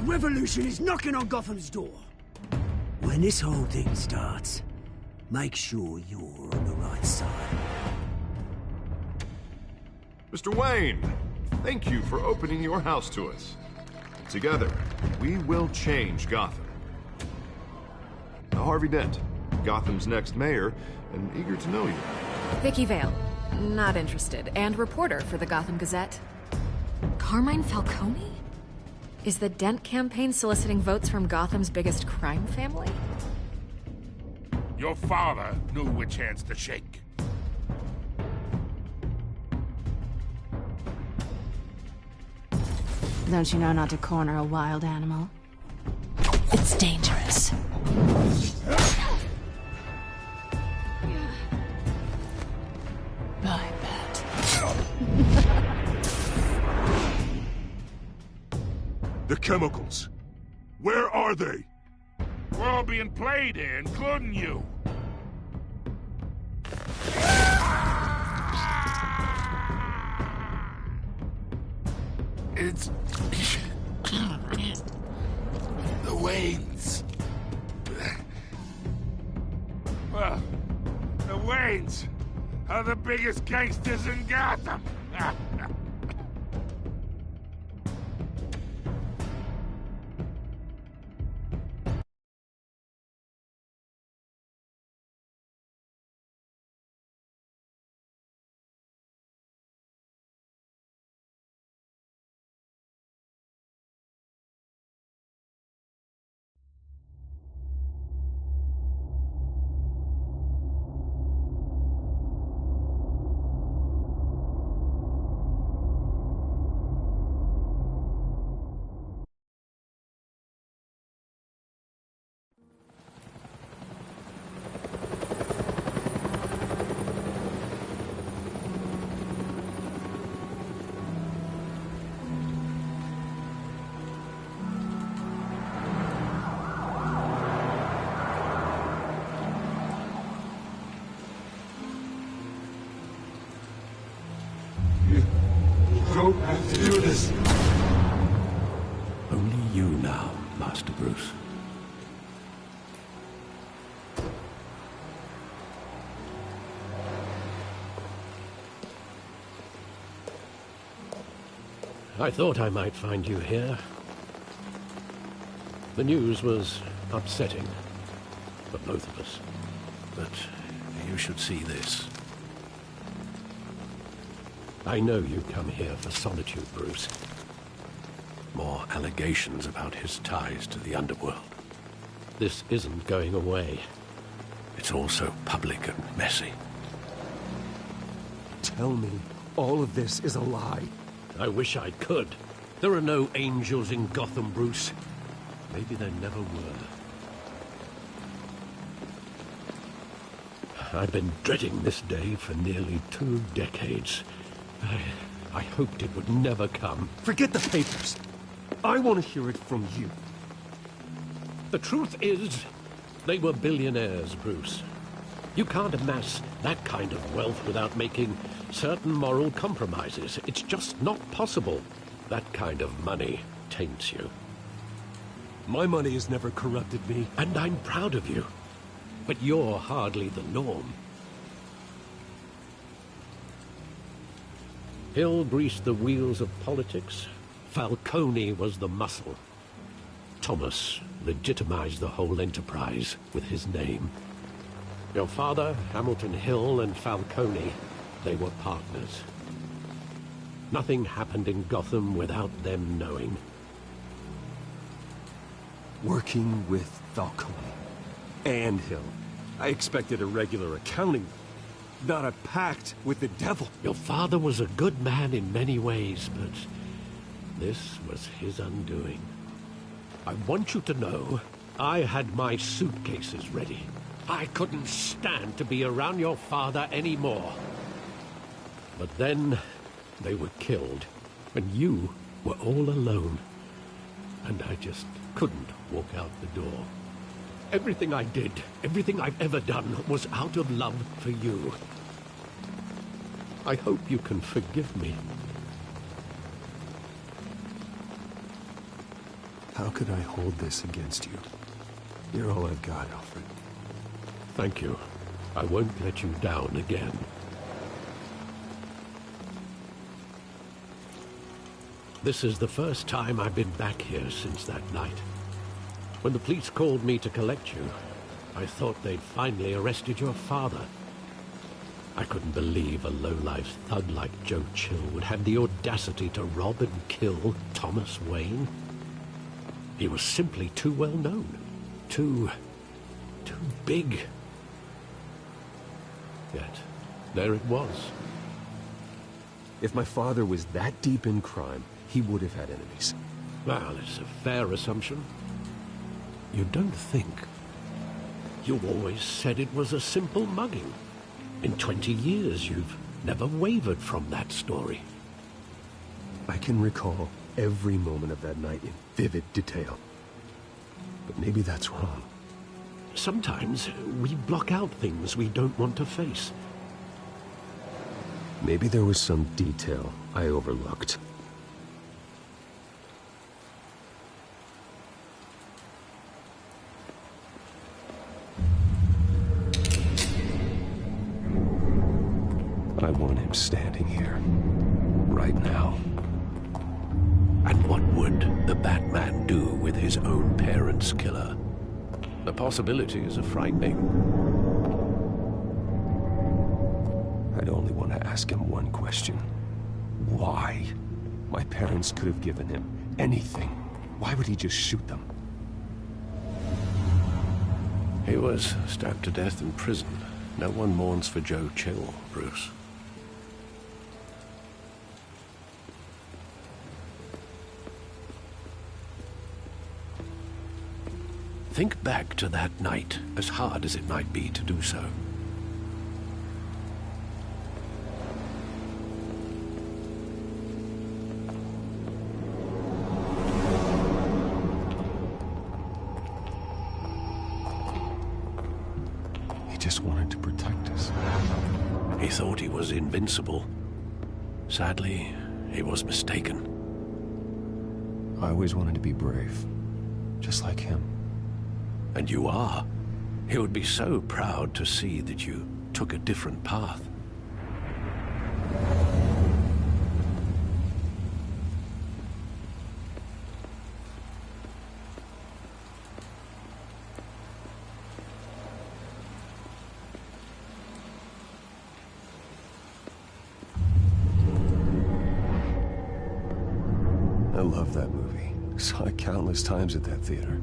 revolution is knocking on Gotham's door. When this whole thing starts, make sure you're on the right side. Mr. Wayne, thank you for opening your house to us. Together, we will change Gotham. Harvey Dent, Gotham's next mayor, and eager to know you. Vicky Vale, not interested, and reporter for the Gotham Gazette. Carmine Falcone? Is the Dent campaign soliciting votes from Gotham's biggest crime family? Your father knew which hands to shake. Don't you know not to corner a wild animal? It's dangerous. I bet. The chemicals. Where are they? We're all being played here, including you. It's... the Waynes. Well, the Waynes are the biggest gangsters in Gotham. Don't have to do this. Only you now, Master Bruce. I thought I might find you here. The news was upsetting for both of us. But you should see this. I know you come here for solitude, Bruce. More allegations about his ties to the underworld. This isn't going away. It's also public and messy. Tell me, all of this is a lie. I wish I could. There are no angels in Gotham, Bruce. Maybe there never were. I've been dreading this day for nearly 2 decades. I hoped it would never come. Forget the papers. I want to hear it from you. The truth is, they were billionaires, Bruce. You can't amass that kind of wealth without making certain moral compromises. It's just not possible. That kind of money taints you. My money has never corrupted me. And I'm proud of you. But you're hardly the norm. Hill greased the wheels of politics. Falcone was the muscle. Thomas legitimized the whole enterprise with his name. Your father, Hamilton Hill, and Falcone, they were partners. Nothing happened in Gotham without them knowing. Working with Falcone and Hill. I expected a regular accounting, not a pact with the devil. Your father was a good man in many ways, but this was his undoing. I want you to know, I had my suitcases ready. I couldn't stand to be around your father anymore. But then, they were killed, and you were all alone. And I just couldn't walk out the door. Everything I did, everything I've ever done, was out of love for you. I hope you can forgive me. How could I hold this against you? You're all I've got, Alfred. Thank you. I won't let you down again. This is the first time I've been back here since that night. When the police called me to collect you, I thought they'd finally arrested your father. I couldn't believe a low-life thug like Joe Chill would have the audacity to rob and kill Thomas Wayne. He was simply too well known. Too big. Yet, there it was. If my father was that deep in crime, he would have had enemies. Well, it's a fair assumption. You don't think? You always said it was a simple mugging. In 20 years, you've never wavered from that story. I can recall every moment of that night in vivid detail. But maybe that's wrong. Sometimes we block out things we don't want to face. Maybe there was some detail I overlooked. I want him standing here, right now. And what would the Batman do with his own parents' killer? The possibilities are frightening. I'd only want to ask him one question. Why? My parents could have given him anything. Why would he just shoot them? He was stabbed to death in prison. No one mourns for Joe Chill, Bruce. Think back to that night, as hard as it might be to do so. He just wanted to protect us. He thought he was invincible. Sadly, he was mistaken. I always wanted to be brave, just like him. And you are. He would be so proud to see that you took a different path. I love that movie. Saw it countless times at that theater.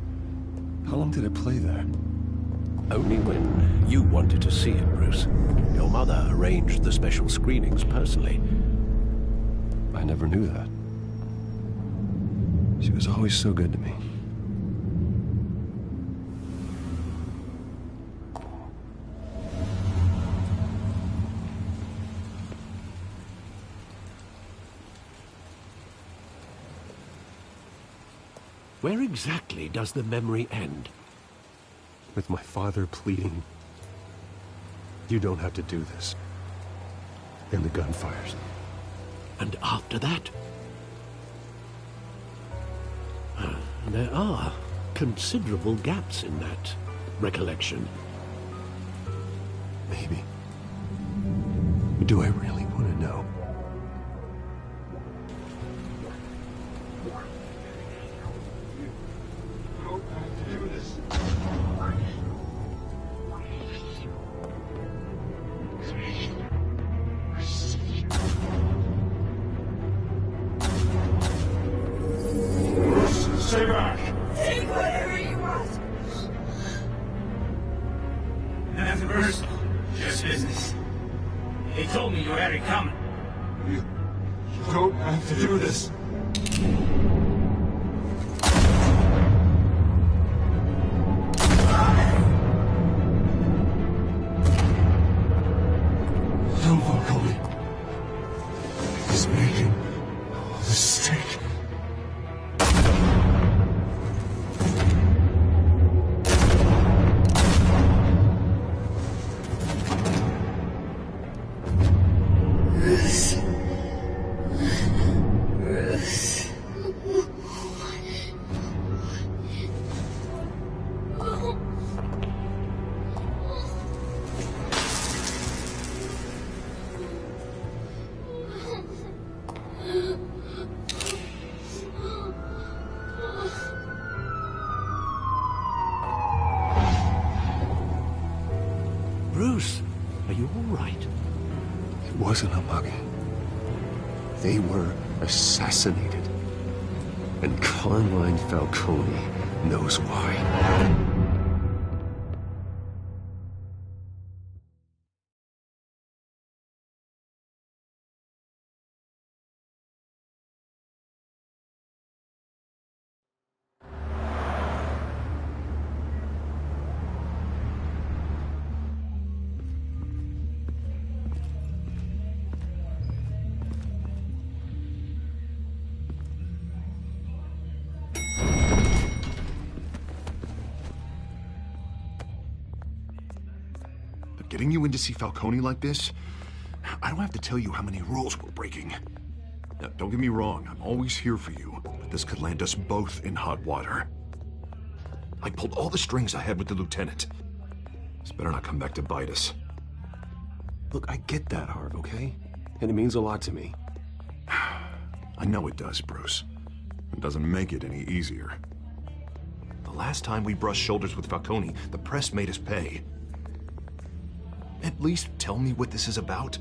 How long did it play there? Only when you wanted to see it, Bruce. Your mother arranged the special screenings personally. I never knew that. She was always so good to me. Where exactly does the memory end? With my father pleading, "You don't have to do this." And the gun fires. And after that? There are considerable gaps in that recollection. Maybe. Do I really want to know? Stay back! Take whatever you want. Nothing personal, just business. They told me you had it coming. You don't have to do this. Don't walk on me. He's making a mistake. Bruce, are you all right? It wasn't a mug. They were assassinated. And Carmine Falcone knows why. Getting you in to see Falcone like this? I don't have to tell you how many rules we're breaking. Now, don't get me wrong, I'm always here for you, but this could land us both in hot water. I pulled all the strings I had with the lieutenant. This better not come back to bite us. Look, I get that, Harv, okay? And it means a lot to me. I know it does, Bruce. It doesn't make it any easier. The last time we brushed shoulders with Falcone, the press made us pay. At least tell me what this is about.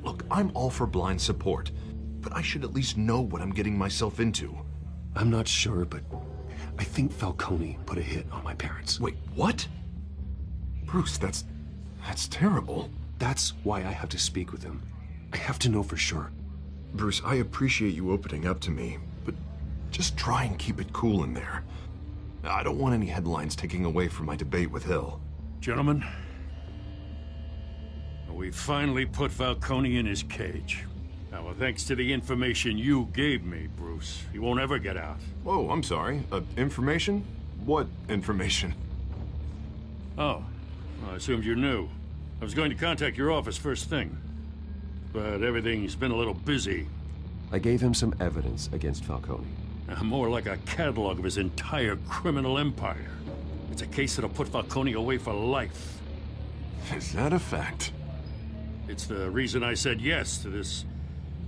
Look, I'm all for blind support, but I should at least know what I'm getting myself into. I'm not sure, but I think Falcone put a hit on my parents. Wait, what? Bruce, that's terrible. That's why I have to speak with him. I have to know for sure. Bruce, I appreciate you opening up to me, but just try and keep it cool in there. I don't want any headlines taking away from my debate with Hill. Gentlemen, we finally put Falcone in his cage. Now, thanks to the information you gave me, Bruce, he won't ever get out. Whoa, I'm sorry. Information? What information? Oh, well, I assumed you knew. I was going to contact your office first thing, but everything's been a little busy. I gave him some evidence against Falcone. More like a catalog of his entire criminal empire. It's a case that'll put Falcone away for life. Is that a fact? It's the reason I said yes to this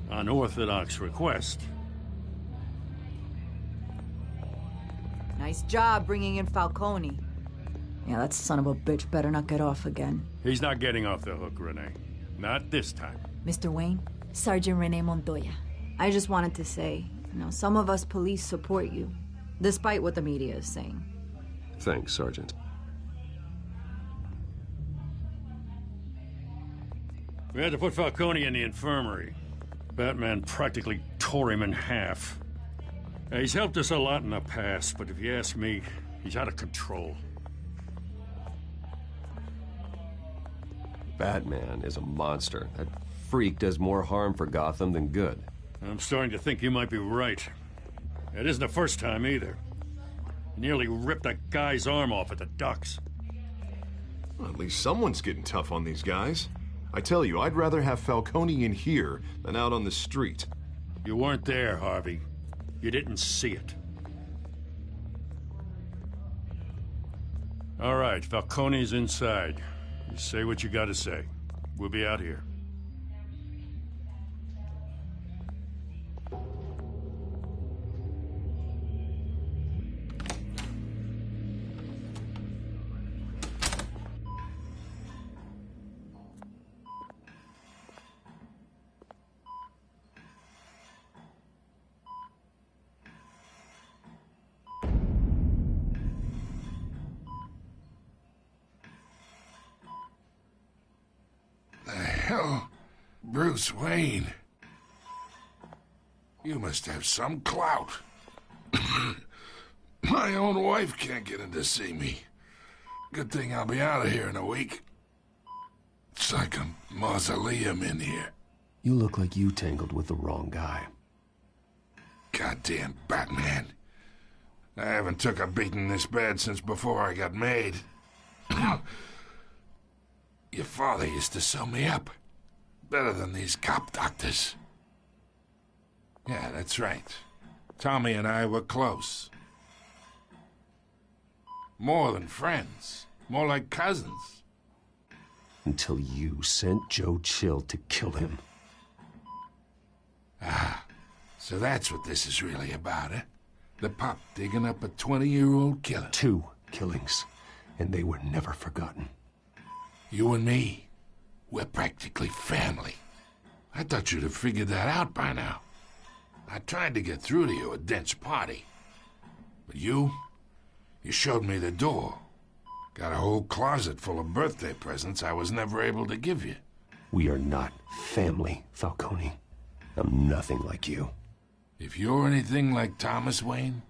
unorthodox request. Nice job bringing in Falcone. Yeah, that son of a bitch better not get off again. He's not getting off the hook, Renee. Not this time. Mr. Wayne, Sergeant Renee Montoya. I just wanted to say, some of us police support you, despite what the media is saying. Thanks, Sergeant. We had to put Falcone in the infirmary. Batman practically tore him in half. He's helped us a lot in the past, but if you ask me, he's out of control. Batman is a monster. That freak does more harm for Gotham than good. I'm starting to think you might be right. It isn't the first time either. Nearly ripped a guy's arm off at the docks. Well, at least someone's getting tough on these guys. I tell you, I'd rather have Falcone in here than out on the street. You weren't there, Harvey. You didn't see it. All right, Falcone's inside. You say what you gotta say. We'll be out here. Hell, Bruce Wayne. You must have some clout. My own wife can't get in to see me. Good thing I'll be out of here in a week. It's like a mausoleum in here. You look like you tangled with the wrong guy. Goddamn Batman. I haven't took a beating this bad since before I got made. Your father used to sew me up. Better than these cop doctors. Yeah, that's right. Tommy and I were close. More than friends. More like cousins. Until you sent Joe Chill to kill him. So that's what this is really about, eh? The pup digging up a 20-year-old killer. 2 killings, and they were never forgotten. You and me, we're practically family. I thought you'd have figured that out by now. I tried to get through to you at Dent's party. But you showed me the door. Got a whole closet full of birthday presents I was never able to give you. We are not family, Falcone. I'm nothing like you. If you're anything like Thomas Wayne,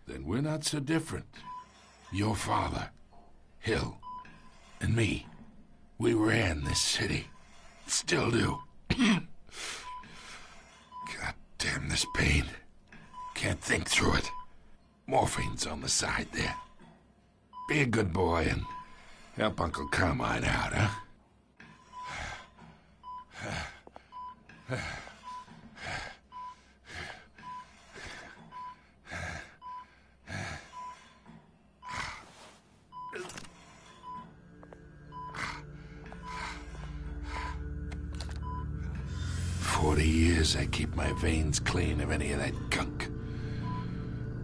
then we're not so different. Your father, Hill, and me, we ran this city. Still do. God damn this pain. Can't think through it. Morphine's on the side there. Be a good boy and help Uncle Carmine out, huh? 40 years I keep my veins clean of any of that gunk.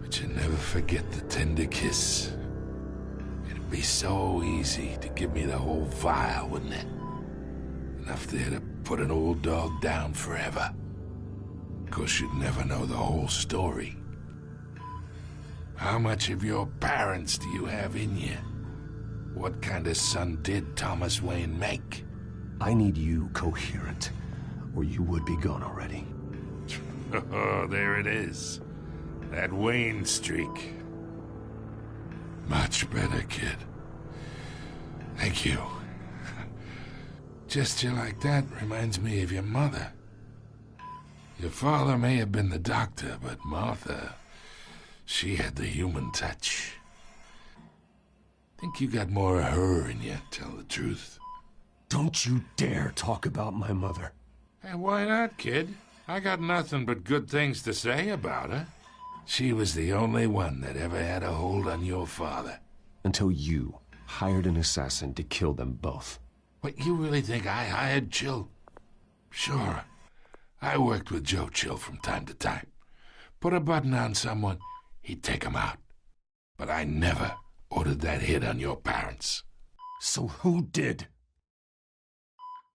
But you never forget the tender kiss. It'd be so easy to give me the whole vial, wouldn't it? Enough there to put an old dog down forever. Of course, you'd never know the whole story. How much of your parents do you have in you? What kind of son did Thomas Wayne make? I need you coherent, or you would be gone already. Oh, there it is. That Wayne streak. Much better, kid. Thank you. Gesture like that reminds me of your mother. Your father may have been the doctor, but Martha, she had the human touch. Think you got more of her in you, tell the truth. Don't you dare talk about my mother. Hey, why not, kid? I got nothing but good things to say about her. She was the only one that ever had a hold on your father. Until you hired an assassin to kill them both. What, you really think I hired Chill? Sure. I worked with Joe Chill from time to time. Put a button on someone, he'd take him out. But I never ordered that hit on your parents. So who did?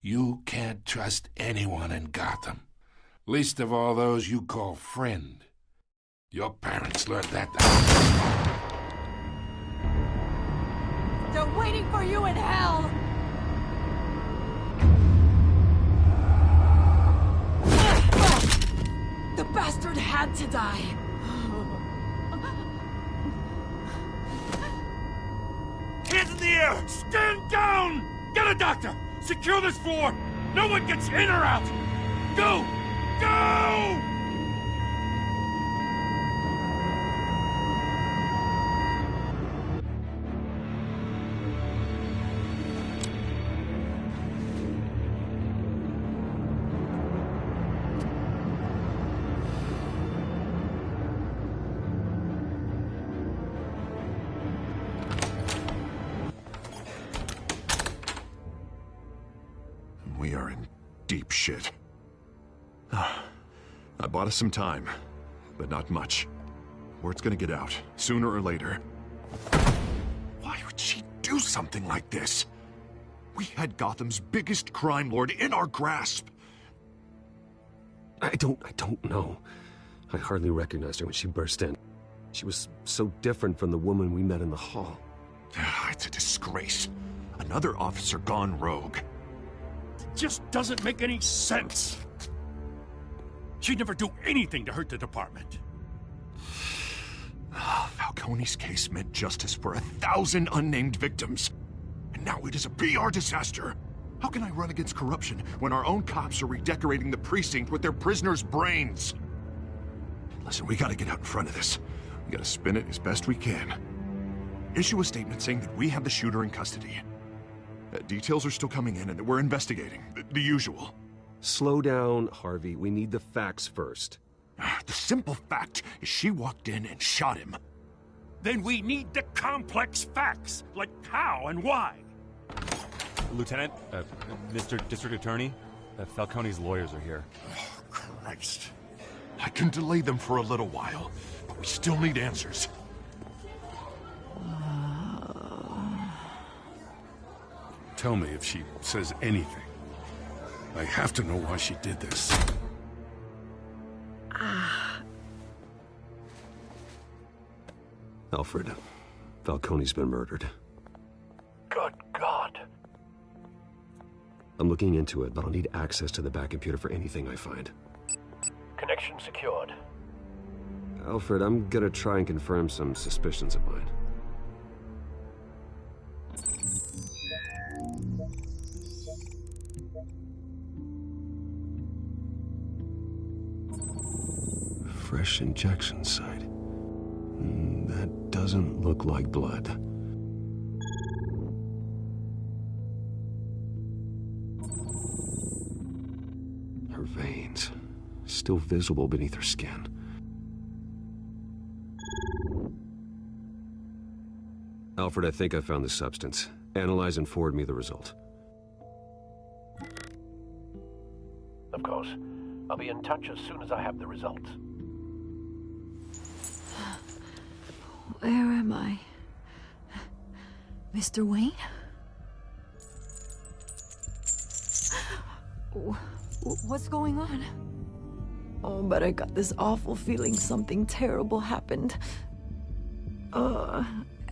You can't trust anyone in Gotham. Least of all those you call friend. Your parents learned that. They're waiting for you in hell! The bastard had to die. Hands in the air! Stand down! Get a doctor! Secure this floor! No one gets in or out! Go! Go! We are in deep shit. I bought us some time, but not much. Word's gonna get out, sooner or later. Why would she do something like this? We had Gotham's biggest crime lord in our grasp. I don't know. I hardly recognized her when she burst in. She was so different from the woman we met in the hall. It's a disgrace. Another officer gone rogue. Just doesn't make any sense. She'd never do anything to hurt the department. Falcone's case meant justice for 1,000 unnamed victims. And now it is a PR disaster. How can I run against corruption when our own cops are redecorating the precinct with their prisoners' brains? Listen, we gotta get out in front of this. We gotta spin it as best we can. Issue a statement saying that we have the shooter in custody. Details are still coming in and that we're investigating. The usual. Slow down, Harvey. We need the facts first. The simple fact is she walked in and shot him. Then we need the complex facts, like how and why. Lieutenant, Mr. District Attorney, Falcone's lawyers are here. Oh, Christ. I can delay them for a little while, but we still need answers. Tell me if she says anything. I have to know why she did this. Alfred, Falcone's been murdered. Good God. I'm looking into it, but I'll need access to the back computer for anything I find. Connection secured. Alfred, I'm gonna try and confirm some suspicions of mine. Fresh injection site. That doesn't look like blood. Her veins, still visible beneath her skin. Alfred, I think I found the substance. Analyze and forward me the result. Of course. I'll be in touch as soon as I have the results. Where am I? Mr. Wayne? What's going on? Oh, but I got this awful feeling something terrible happened.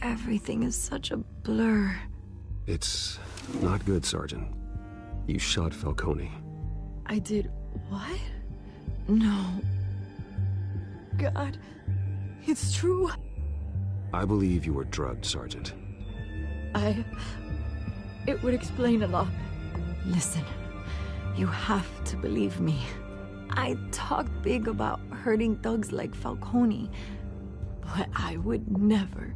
Everything is such a blur. It's not good, Sergeant. You shot Falcone. I did what? No. God, it's true. I believe you were drugged, Sergeant. It would explain a lot. Listen, you have to believe me. I talked big about hurting thugs like Falcone, but I would never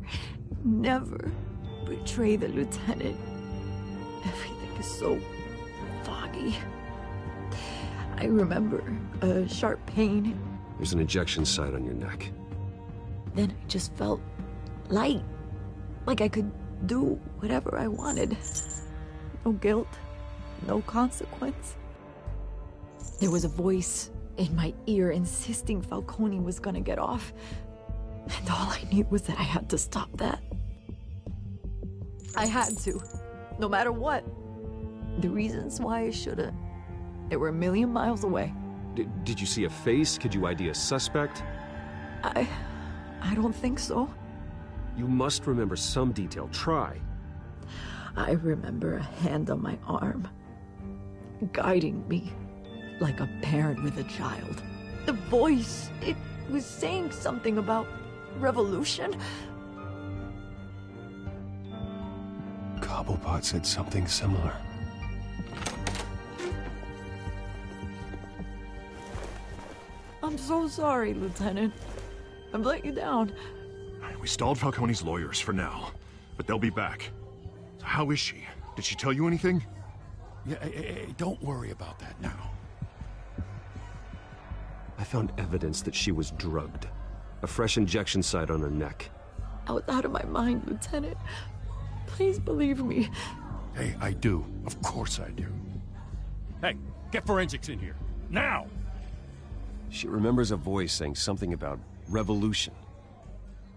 betray the lieutenant. Everything is so foggy. I remember a sharp pain. There's an injection site on your neck. Then I just felt light, like I could do whatever I wanted. No guilt, no consequence. There was a voice in my ear insisting Falcone was gonna get off, and all I knew was that I had to stop that. I had to, no matter what. The reasons why I shouldn't, they were a million miles away. Did you see a face? Could you ID a suspect? I don't think so. You must remember some detail. Try. I remember a hand on my arm, guiding me like a parent with a child. The voice, it was saying something about revolution. Cobblepot said something similar. I'm so sorry, Lieutenant. I've let you down. We stalled Falcone's lawyers for now, but they'll be back. So how is she? Did she tell you anything? Yeah, don't worry about that now. I found evidence that she was drugged. A fresh injection site on her neck. I was out of my mind, Lieutenant. Please believe me. Hey, I do. Of course I do. Hey, get forensics in here. Now! She remembers a voice saying something about revolution.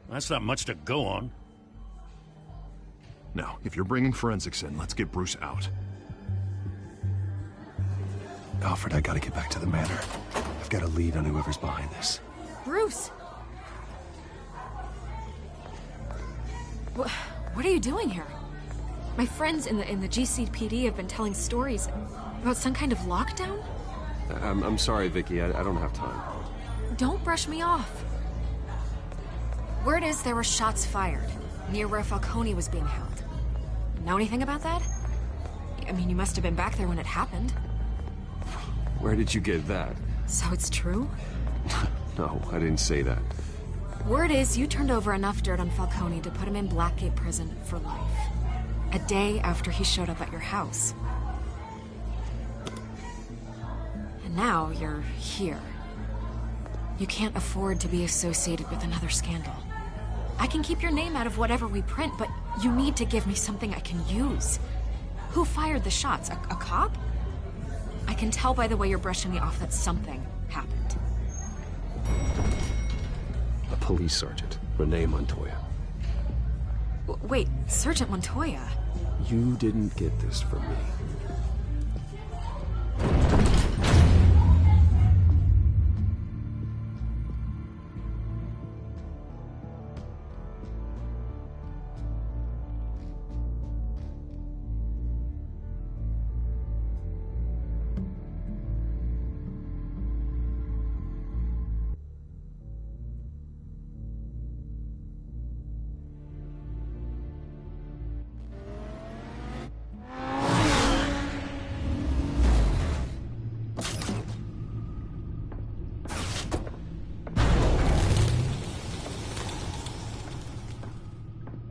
That's not much to go on. Now, if you're bringing forensics in, let's get Bruce out. Alfred, I gotta get back to the manor. I've got a lead on whoever's behind this. Bruce! What are you doing here? My friends in the GCPD have been telling stories about some kind of lockdown? I'm sorry, Vicky. I don't have time. Don't brush me off. Word is there were shots fired near where Falcone was being held. Know anything about that? I mean, you must have been back there when it happened. Where did you get that? So it's true? No, I didn't say that. Word is you turned over enough dirt on Falcone to put him in Blackgate Prison for life. A day after he showed up at your house. And now you're here. You can't afford to be associated with another scandal. I can keep your name out of whatever we print, but you need to give me something I can use. Who fired the shots? A cop? I can tell by the way you're brushing me off that something happened. A police sergeant, Renee Montoya. Wait, Sergeant Montoya? You didn't get this from me.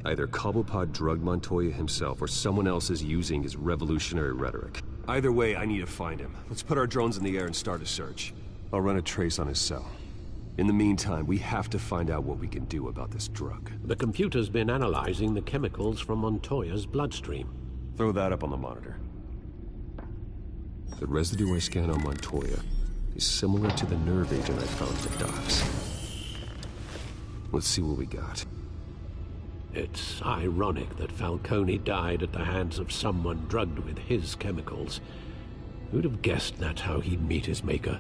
Either Cobblepot drugged Montoya himself, or someone else is using his revolutionary rhetoric. Either way, I need to find him. Let's put our drones in the air and start a search. I'll run a trace on his cell. In the meantime, we have to find out what we can do about this drug. The computer's been analyzing the chemicals from Montoya's bloodstream. Throw that up on the monitor. The residue I scan on Montoya is similar to the nerve agent I found at the docks. Let's see what we got. It's ironic that Falcone died at the hands of someone drugged with his chemicals. Who'd have guessed that's how he'd meet his maker?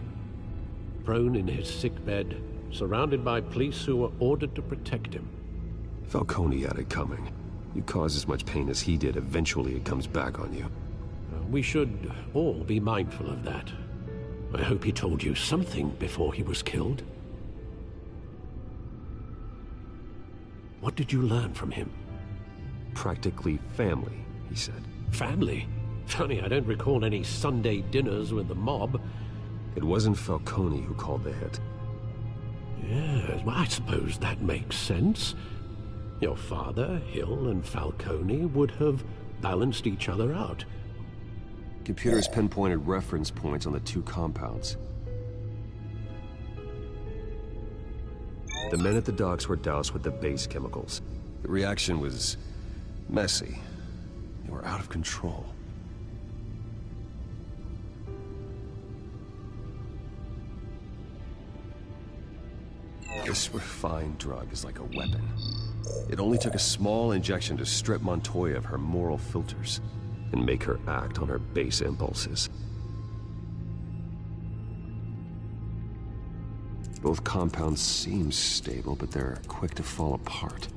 Prone in his sickbed, surrounded by police who were ordered to protect him. Falcone had it coming. You cause as much pain as he did, eventually it comes back on you. We should all be mindful of that. I hope he told you something before he was killed. What did you learn from him? Practically family, he said. Family? Funny, I don't recall any Sunday dinners with the mob. It wasn't Falcone who called the hit. Yes, well, I suppose that makes sense. Your father, Hill, and Falcone would have balanced each other out. Computers pinpointed reference points on the two compounds. The men at the docks were doused with the base chemicals. The reaction was messy. They were out of control. This refined drug is like a weapon. It only took a small injection to strip Montoya of her moral filters and make her act on her base impulses. Both compounds seem stable, but they're quick to fall apart.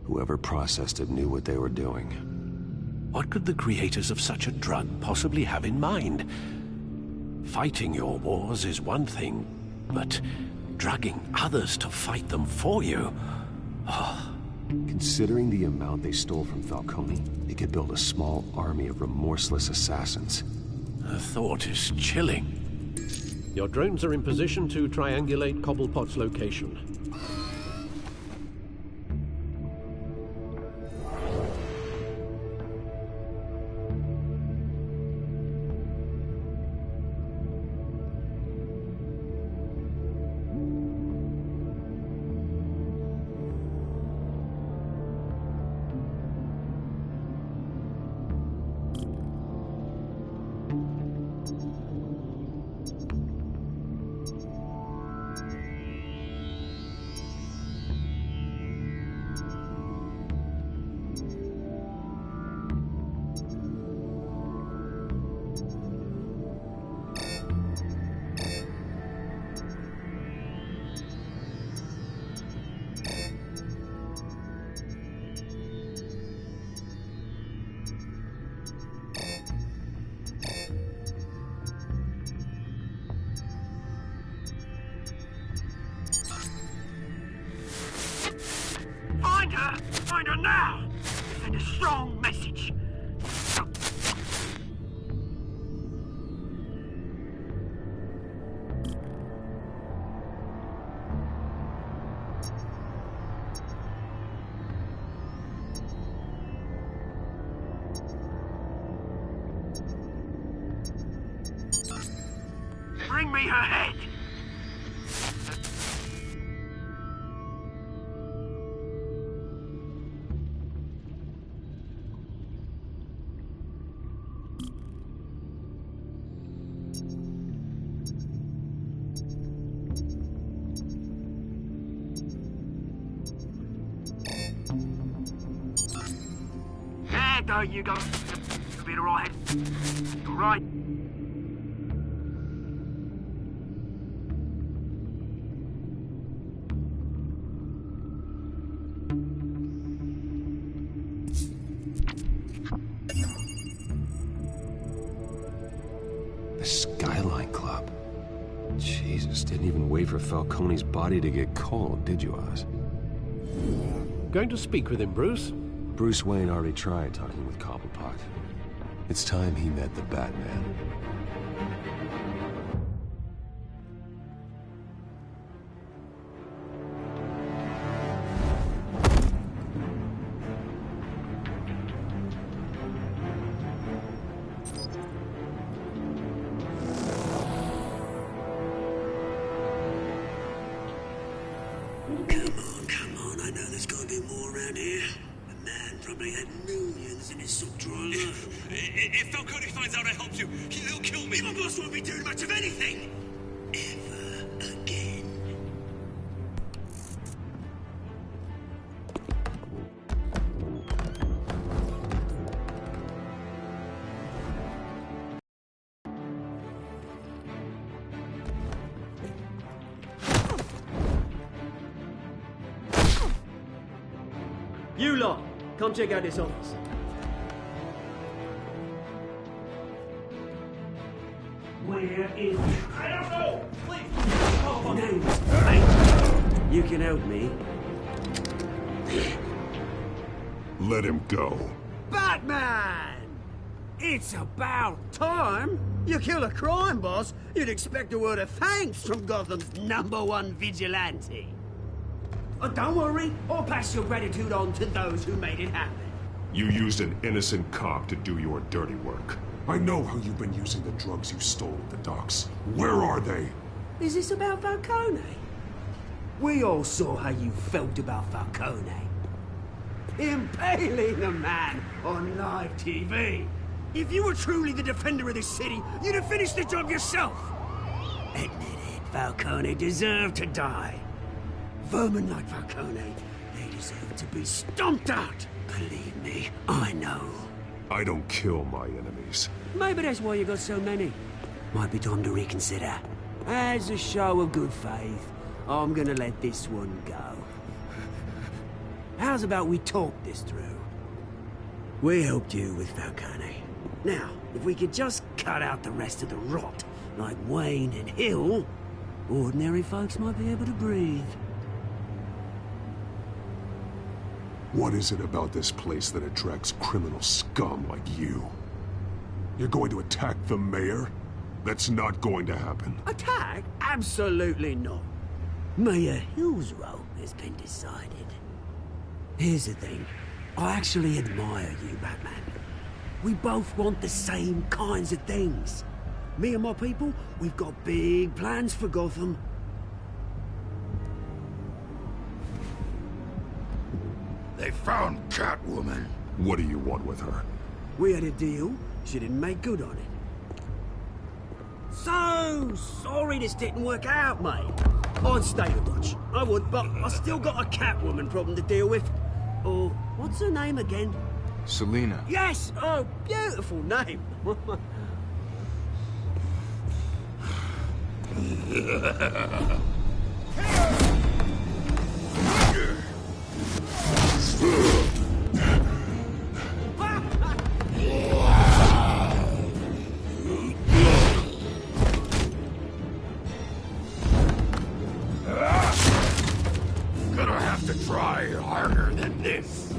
Whoever processed it knew what they were doing. What could the creators of such a drug possibly have in mind? Fighting your wars is one thing, but drugging others to fight them for you? Oh. Considering the amount they stole from Falcone, they could build a small army of remorseless assassins. The thought is chilling. Your drones are in position to triangulate Cobblepot's location. Find her now! Send a strong message. Bring me her head! Yeah, don't you go. You'll be alright. You're right. The Skyline Club. Jesus, didn't even wait for Falcone's body to get cold, did you, Oz? Going to speak with him, Bruce? Bruce Wayne already tried talking with Cobblepot. It's time he met the Batman. Come on, I know there's gotta be more around here. The man probably had millions in his sub-drawer alone. If Falcone finds out I helped you, he'll kill me. My boss won't be doing much of anything. Ever again. You lot, come check out this office. Where is... I don't know. Please. Oh, Hey, you can help me. Let him go. Batman! It's about time. You kill a crime boss, you'd expect a word of thanks from Gotham's #1 vigilante. Oh, don't worry, I'll pass your gratitude on to those who made it happen. You used an innocent cop to do your dirty work. I know how you've been using the drugs you stole at the docks. Where are they? Is this about Falcone? We all saw how you felt about Falcone. Impaling a man on live TV. If you were truly the defender of this city, you'd have finished the job yourself. Admit it, Falcone deserved to die. Vermin like Falcone, they deserve to be stomped out. Believe me, I know. I don't kill my enemies. Maybe that's why you got so many. Might be time to reconsider. As a show of good faith, I'm gonna let this one go. How's about we talk this through? We helped you with Falcone. Now, if we could just cut out the rest of the rot, like Wayne and Hill, ordinary folks might be able to breathe. What is it about this place that attracts criminal scum like you? You're going to attack the mayor? That's not going to happen. Attack? Absolutely not. Mayor Hill's role has been decided. Here's the thing. I actually admire you, Batman. We both want the same kinds of things. Me and my people, we've got big plans for Gotham. They found Catwoman. What do you want with her? We had a deal. She didn't make good on it. So sorry this didn't work out, mate. I'd stay to watch. I would, but I still got a Catwoman problem to deal with. Or, what's her name again? Selina. Yes! Oh, beautiful name. Gonna have to try harder than this.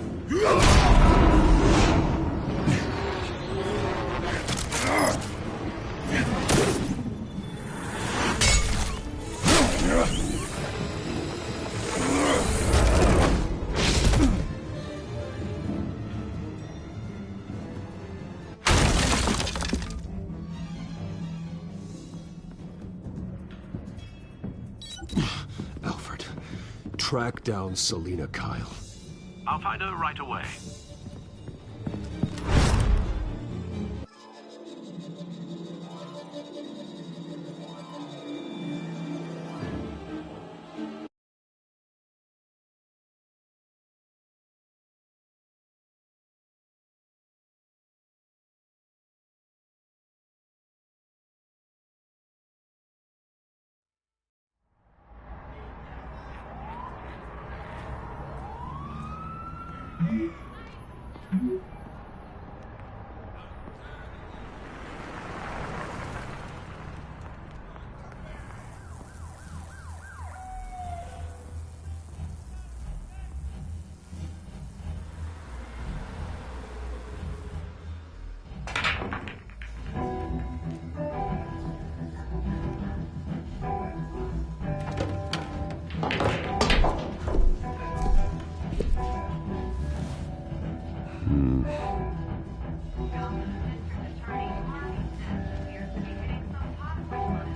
Alfred, track down Selina Kyle. I'll find her right away.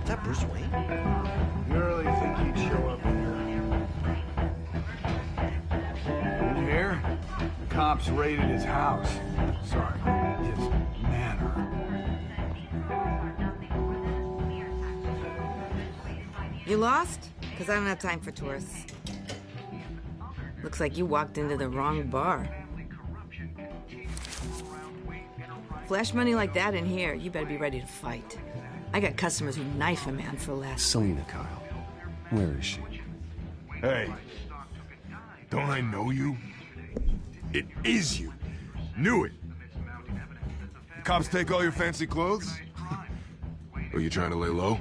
Is that Bruce Wayne? You really think he'd show up here? In here, the cops raided his house. Sorry, his manor. You lost? Because I don't have time for tourists. Looks like you walked into the wrong bar. Flash money like that in here, you better be ready to fight. I got customers who knife a man for less. Selina Kyle. Where is she? Hey. Don't I know you? It is you. Knew it. Cops take all your fancy clothes? Are you trying to lay low?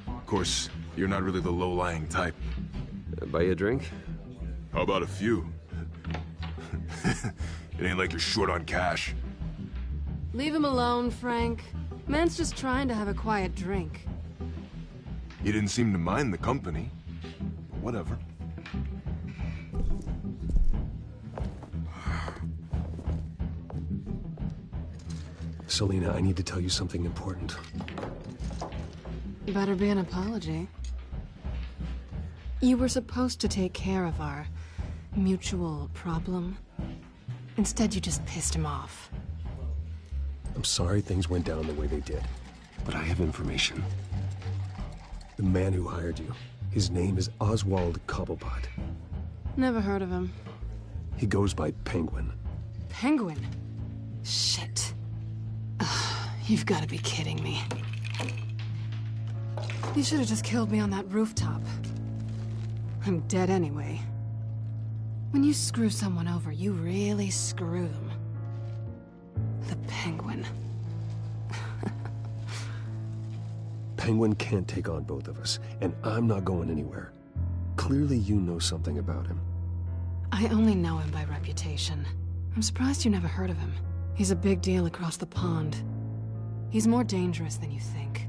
Of course, you're not really the low-lying type. Buy you a drink? How about a few? It ain't like you're short on cash. Leave him alone, Frank. Man's just trying to have a quiet drink. You didn't seem to mind the company. But whatever. Selina, I need to tell you something important. Better be an apology. You were supposed to take care of our mutual problem. Instead, you just pissed him off. I'm sorry things went down the way they did, but I have information. The man who hired you, his name is Oswald Cobblepot. Never heard of him. He goes by Penguin. Penguin? Shit. Ugh, you've got to be kidding me. You should have just killed me on that rooftop. I'm dead anyway. When you screw someone over, you really screw them. The Penguin. Penguin can't take on both of us, and I'm not going anywhere. Clearly you know something about him. I only know him by reputation. I'm surprised you never heard of him. He's a big deal across the pond. He's more dangerous than you think.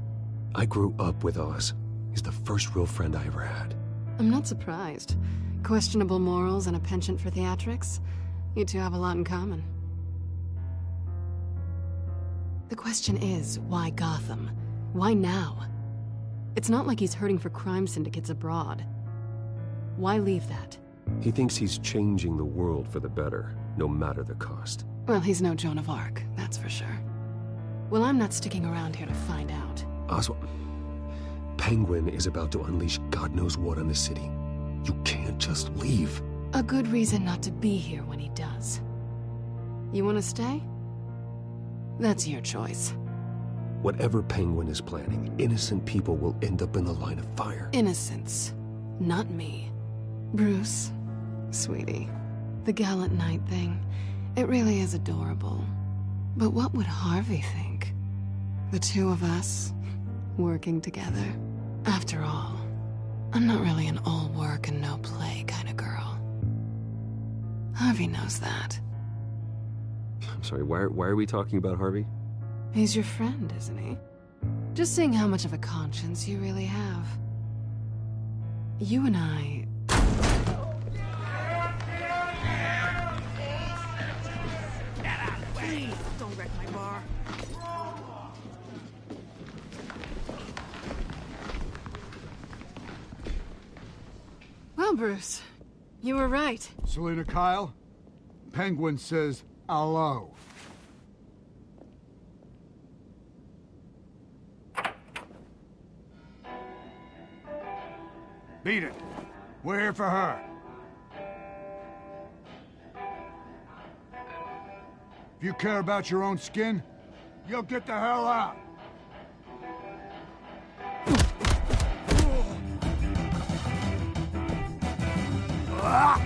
I grew up with Oz. He's the first real friend I ever had. I'm not surprised. Questionable morals and a penchant for theatrics. You two have a lot in common. The question is, why Gotham? Why now? It's not like he's hurting for crime syndicates abroad. Why leave that? He thinks he's changing the world for the better, no matter the cost. Well, he's no Joan of Arc, that's for sure. Well, I'm not sticking around here to find out. Oswald, Penguin is about to unleash God knows what on the city. You can't just leave. A good reason not to be here when he does. You want to stay? That's your choice. Whatever Penguin is planning, innocent people will end up in the line of fire. Innocence. Not me. Bruce, sweetie, the gallant knight thing, it really is adorable. But what would Harvey think? The two of us, working together. After all, I'm not really an all work and no play kind of girl. Harvey knows that. I'm sorry, why are we talking about Harvey? He's your friend, isn't he? Just seeing how much of a conscience you really have. You and I... Please, don't wreck my bar. Well, Bruce, you were right. Selina Kyle, Penguin says hello. Beat it. We're here for her. If you care about your own skin, you'll get the hell out. Ah!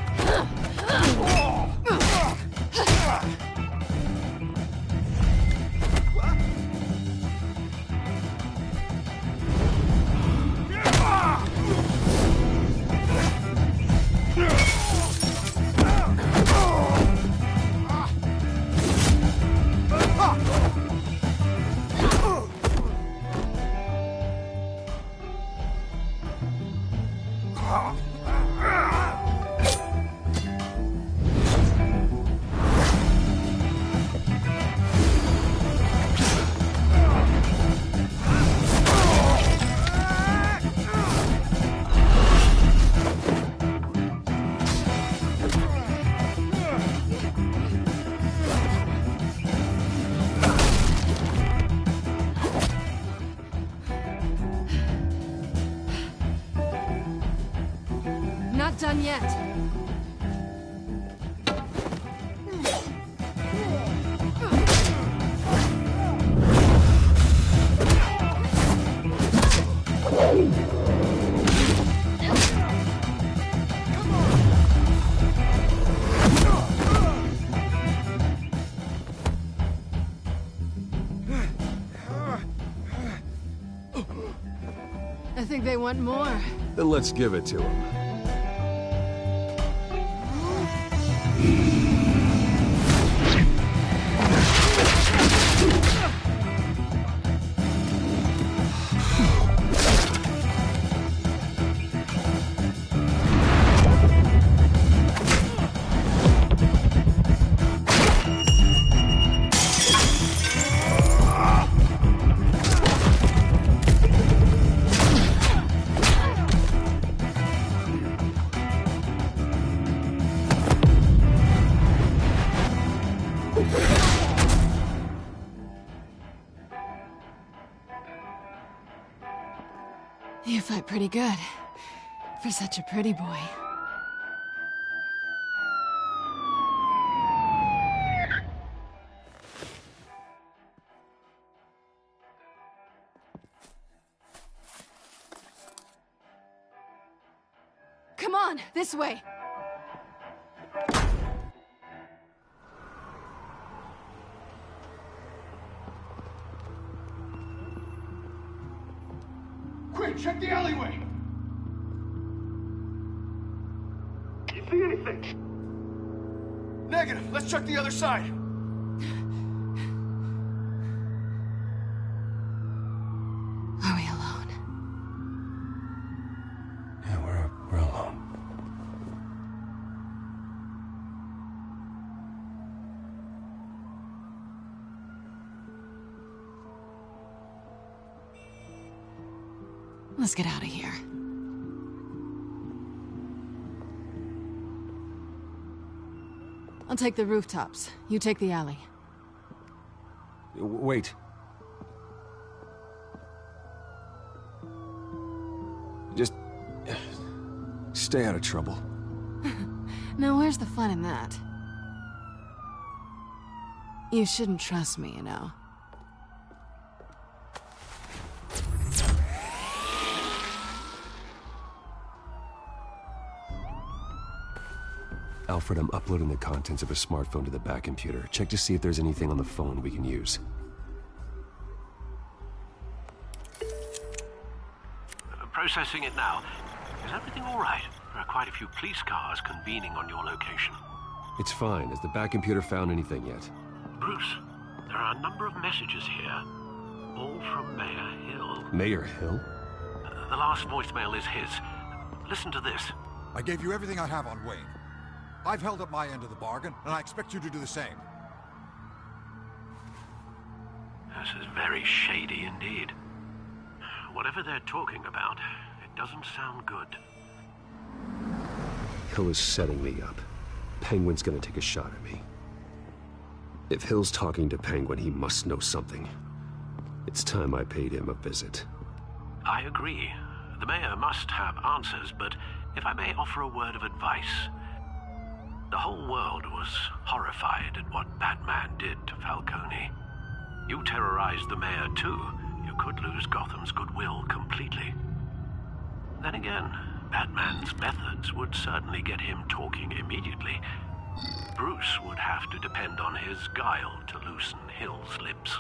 not done yet. I think they want more. Then let's give it to them. You fight pretty good. For such a pretty boy. Come on, this way. Quick, check the alleyway! You see anything? Negative. Let's check the other side. Are we alone? Yeah, we're alone. Let's get out of here. I'll take the rooftops. You take the alley. Wait. Just... stay out of trouble. Now where's the fun in that? You shouldn't trust me, you know. Alfred, I'm uploading the contents of a smartphone to the back computer. Check to see if there's anything on the phone we can use. Processing it now. Is everything all right? There are quite a few police cars convening on your location. It's fine. Has the back computer found anything yet? Bruce, there are a number of messages here. All from Mayor Hill. Mayor Hill? The last voicemail is his. Listen to this. I gave you everything I have on Wayne. I've held up my end of the bargain, and I expect you to do the same. This is very shady indeed. Whatever they're talking about, it doesn't sound good. Hill is setting me up. Penguin's gonna take a shot at me. If Hill's talking to Penguin, he must know something. It's time I paid him a visit. I agree. The mayor must have answers, but if I may offer a word of advice... The whole world was horrified at what Batman did to Falcone. You terrorized the mayor too. You could lose Gotham's goodwill completely. Then again, Batman's methods would certainly get him talking immediately. Bruce would have to depend on his guile to loosen Hill's lips.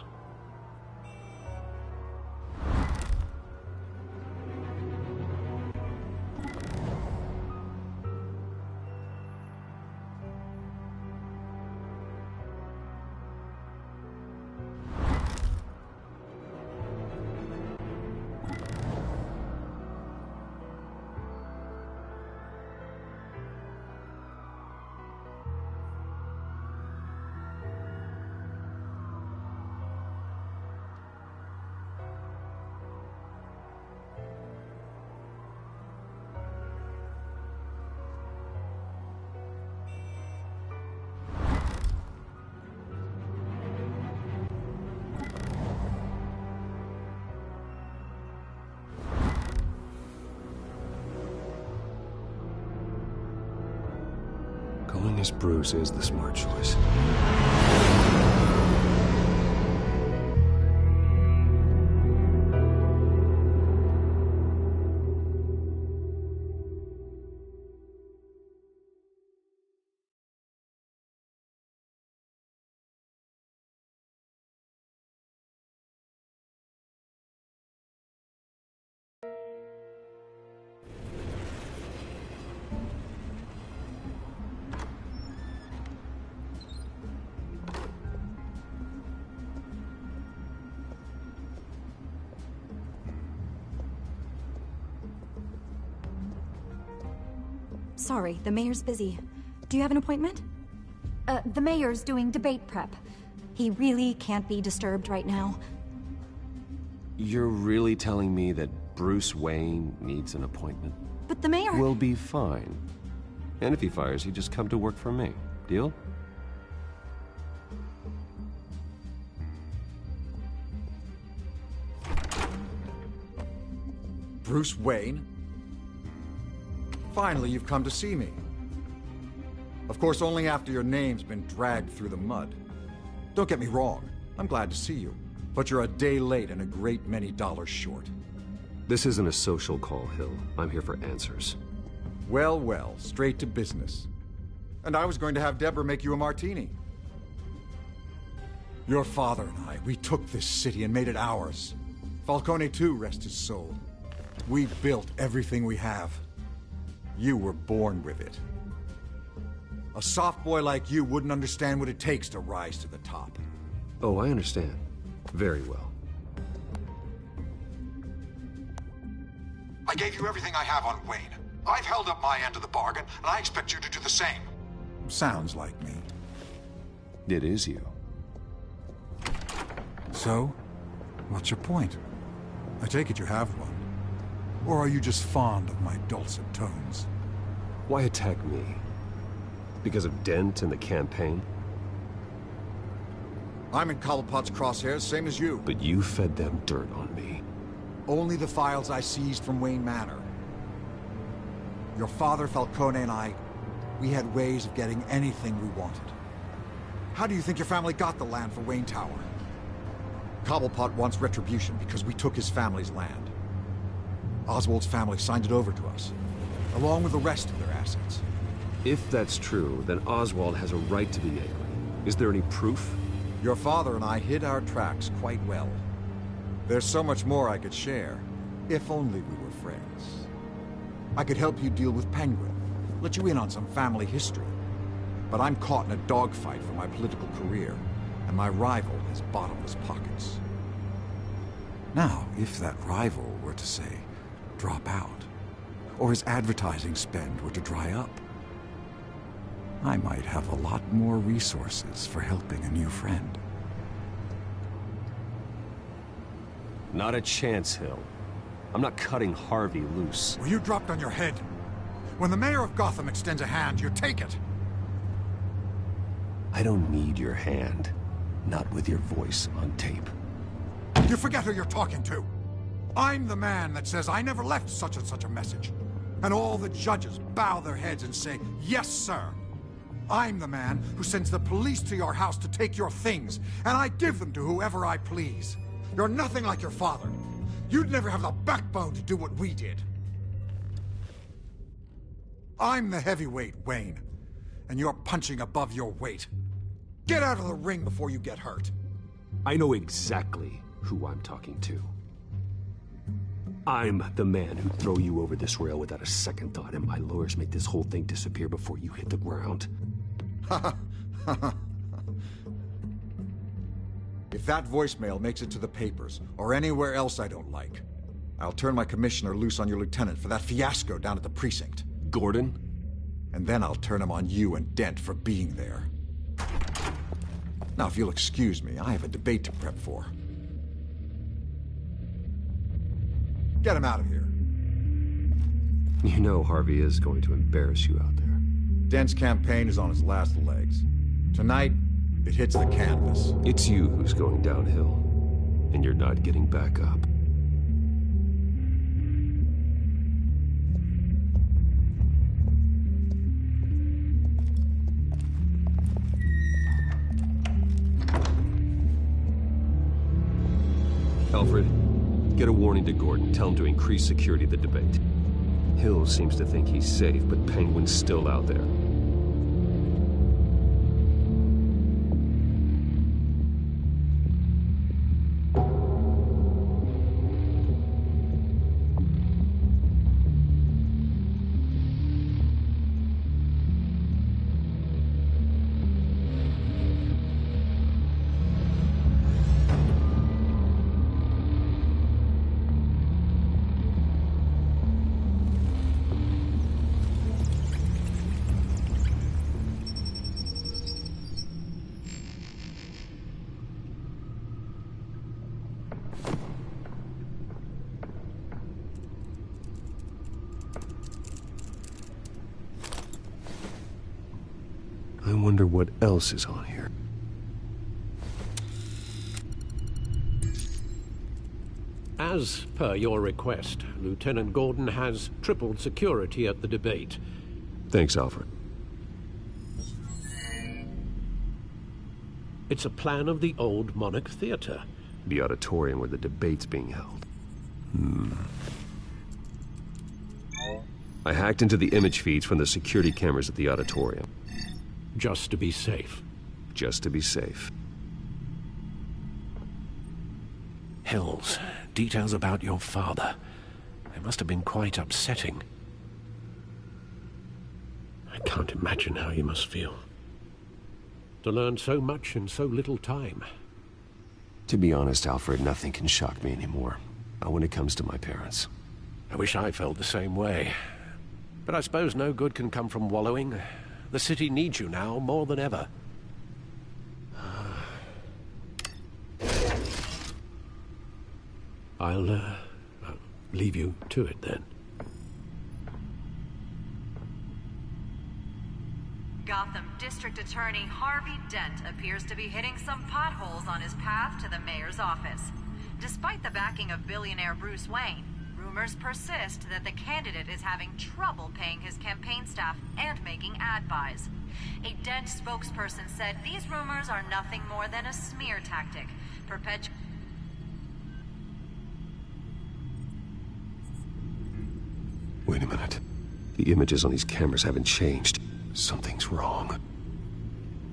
Going as Bruce is the smart choice. Sorry, the mayor's busy. Do you have an appointment? The mayor's doing debate prep. He really can't be disturbed right now. You're really telling me that Bruce Wayne needs an appointment? But the mayor... We'll be fine. And if he fires you, just come to work for me. Deal? Bruce Wayne? Finally, you've come to see me. Of course, only after your name's been dragged through the mud. Don't get me wrong, I'm glad to see you. But you're a day late and a great many dollars short. This isn't a social call, Hill. I'm here for answers. Well, well, straight to business. And I was going to have Deborah make you a martini. Your father and I, we took this city and made it ours. Falcone too, rest his soul. We built everything we have. You were born with it. A soft boy like you wouldn't understand what it takes to rise to the top. Oh, I understand. Very well. I gave you everything I have on Wayne. I've held up my end of the bargain, and I expect you to do the same. Sounds like me. It is you. So, what's your point? I take it you have one. Or are you just fond of my dulcet tones? Why attack me? Because of Dent and the campaign? I'm in Cobblepot's crosshairs, same as you. But you fed them dirt on me. Only the files I seized from Wayne Manor. Your father, Falcone, and I, we had ways of getting anything we wanted. How do you think your family got the land for Wayne Tower? Cobblepot wants retribution because we took his family's land. Oswald's family signed it over to us, along with the rest of their assets. If that's true, then Oswald has a right to be angry. Is there any proof? Your father and I hid our tracks quite well. There's so much more I could share, if only we were friends. I could help you deal with Penguin, let you in on some family history. But I'm caught in a dogfight for my political career, and my rival has bottomless pockets. Now, if that rival were to say, drop out, or his advertising spend were to dry up, I might have a lot more resources for helping a new friend. Not a chance, Hill. I'm not cutting Harvey loose. Were you dropped on your head? When the mayor of Gotham extends a hand, you take it. I don't need your hand. Not with your voice on tape. You forget who you're talking to. I'm the man that says I never left such and such a message. And all the judges bow their heads and say, yes, sir. I'm the man who sends the police to your house to take your things, and I give them to whoever I please. You're nothing like your father. You'd never have the backbone to do what we did. I'm the heavyweight, Wayne, and you're punching above your weight. Get out of the ring before you get hurt. I know exactly who I'm talking to. I'm the man who'd throw you over this rail without a second thought, and my lawyers make this whole thing disappear before you hit the ground. If that voicemail makes it to the papers, or anywhere else I don't like, I'll turn my commissioner loose on your lieutenant for that fiasco down at the precinct. Gordon? And then I'll turn him on you and Dent for being there. Now, if you'll excuse me, I have a debate to prep for. Get him out of here. You know Harvey is going to embarrass you out there. Dent's campaign is on its last legs. Tonight, it hits the canvas. It's you who's going downhill, and you're not getting back up. Get a warning to Gordon. Tell him to increase security at the debate. Hill seems to think he's safe, but Penguin's still out there. I wonder what else is on here. As per your request, Lieutenant Gordon has tripled security at the debate. Thanks, Alfred. It's a plan of the old Monarch Theater. The auditorium where the debate's being held. I hacked into the image feeds from the security cameras at the auditorium. Just to be safe. Just to be safe. Hills, details about your father. They must have been quite upsetting. I can't imagine how you must feel. To learn so much in so little time. To be honest, Alfred, nothing can shock me anymore. Not when it comes to my parents. I wish I felt the same way. But I suppose no good can come from wallowing. The city needs you now more than ever. I'll leave you to it then. Gotham District Attorney Harvey Dent appears to be hitting some potholes on his path to the mayor's office. Despite the backing of billionaire Bruce Wayne, rumors persist that the candidate is having trouble paying his campaign staff and making ad buys. A Dent spokesperson said these rumors are nothing more than a smear tactic. Wait a minute. The images on these cameras haven't changed. Something's wrong.